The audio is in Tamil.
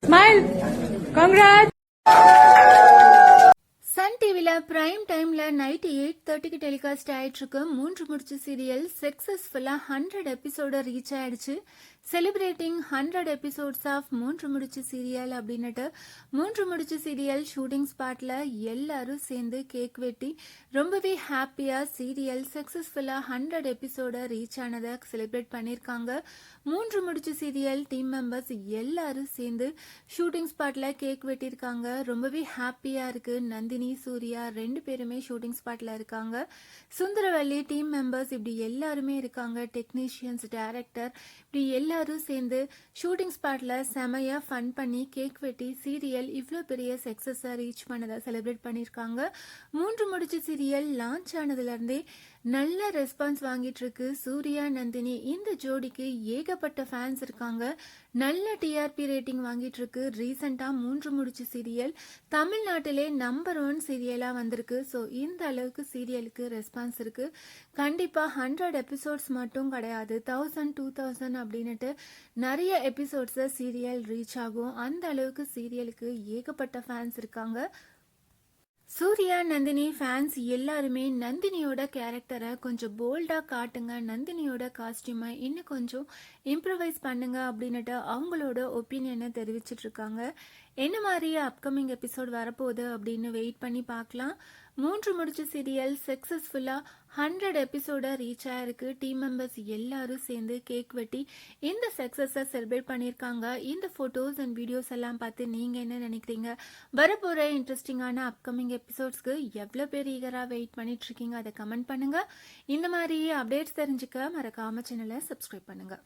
Smile. Congrats. சன் டிவில பிரைம் டைம்ல நைட் 8:30க்கு டெலிகாஸ்ட் ஆயிட்டு இருக்கு 3 முடிச்சு சீரியல் சக்சஸ்ஃபுல்லா 100 எபிசோட ரீச் ஆயிடுச்சு. செலிப்ரேட்டிங் 100 எபிசோட்ஸ் ஆஃப் 3 முடிச்சு சீரியல் அப்படின்னுட்டு 3 முடிச்சு சீரியல் ஷூட்டிங் ஸ்பாட்ல எல்லாரும் சேர்ந்து கேக் வெட்டி ரொம்பவே ஹாப்பியா சீரியல் சக்சஸ்ஃபுல்லா 100 எபிசோட ரீச் ஆனதை செலிப்ரேட் பண்ணிருக்காங்க. 3 முடிச்சு சீரியல் டீம் மெம்பர்ஸ் எல்லாரும் சேர்ந்து ஷூட்டிங் ஸ்பாட்ல கேக் வெட்டியிருக்காங்க. ரொம்பவே ஹாப்பியா இருக்கு. நந்தினி, சூர்யா 2 பேருமே ஷூட்டிங் ஸ்பாட்ல இருக்காங்க. சுந்தரவல்லி டீம் மெம்பர்ஸ் இப்படி எல்லாருமே இருக்காங்க. டெக்னீஷியன்ஸ், டைரக்டர் இப்படி எல்லாரும் சேர்ந்து ஷூட்டிங் ஸ்பாட்ல செமையா ஃபன் பண்ணி கேக் வெட்டி சீரியல் இவ்வளோ பெரிய சக்சஸா ரீச் பண்ணதை செலிப்ரேட் பண்ணியிருக்காங்க. 3 முடிச்சு சீரியல் லான்ச் ஆனதுல இருந்தே நல்ல ரெஸ்பான்ஸ் வாங்கிட்டு இருக்கு. சூர்யா, நந்தினி இந்த ஜோடிக்கு ஏகப்பட்ட ஃபேன்ஸ் இருக்காங்க. நல்ல டிஆர்பி ரேட்டிங் வாங்கிட்டு இருக்கு. ரீசெண்டா 3 முடிச்சு சீரியல் தமிழ்நாட்டிலே நம்பர் 1 சீரியலா வந்திருக்கு. ஸோ இந்த அளவுக்கு சீரியலுக்கு ரெஸ்பான்ஸ் இருக்கு. கண்டிப்பா 100 எபிசோட்ஸ் மட்டும் கிடையாது, 1000, 2000 அப்படின்னுட்டு நிறைய எபிசோட்ஸ் சீரியல் ரீச் ஆகும். அந்த அளவுக்கு சீரியலுக்கு ஏகப்பட்ட ஃபேன்ஸ் இருக்காங்க. சூர்யா, நந்தினி ஃபேன்ஸ் எல்லாருமே நந்தினியோட கேரக்டரை கொஞ்சம் போல்டாக காட்டுங்க, நந்தினியோட காஸ்டியூமை இன்னும் கொஞ்சம் இம்ப்ரவைஸ் பண்ணுங்க அப்படின்னுட்டு அவங்களோட ஒப்பீனியனை தெரிவிச்சிட்டு இருக்காங்க. என்ன மாதிரி அப்கமிங் எபிசோட் வரப்போகுது அப்படின்னு வெயிட் பண்ணி பார்க்கலாம். 3 முடிச்சு சீரியல் சக்ஸஸ்ஃபுல்லாக 100 எபிசோட ரீச் ஆயிருக்கு. டீம் மெம்பர்ஸ் எல்லாரும் சேர்ந்து கேக் வெட்டி இந்த சக்ஸஸை செலிப்ரேட் பண்ணியிருக்காங்க. இந்த ஃபோட்டோஸ் அண்ட் வீடியோஸ் எல்லாம் பார்த்து நீங்கள் என்ன நினைக்கிறீங்க? வரப்போகிற இன்ட்ரெஸ்டிங்கான அப்கமிங் எபிசோட்ஸ்க்கு எவ்வளோ பேர் ஈகராக வெயிட் பண்ணிட்டு இருக்கீங்க அதை கமெண்ட் பண்ணுங்கள். இந்த மாதிரி அப்டேட்ஸ் தெரிஞ்சுக்க மறக்காம சேனலை சப்ஸ்கிரைப் பண்ணுங்கள்.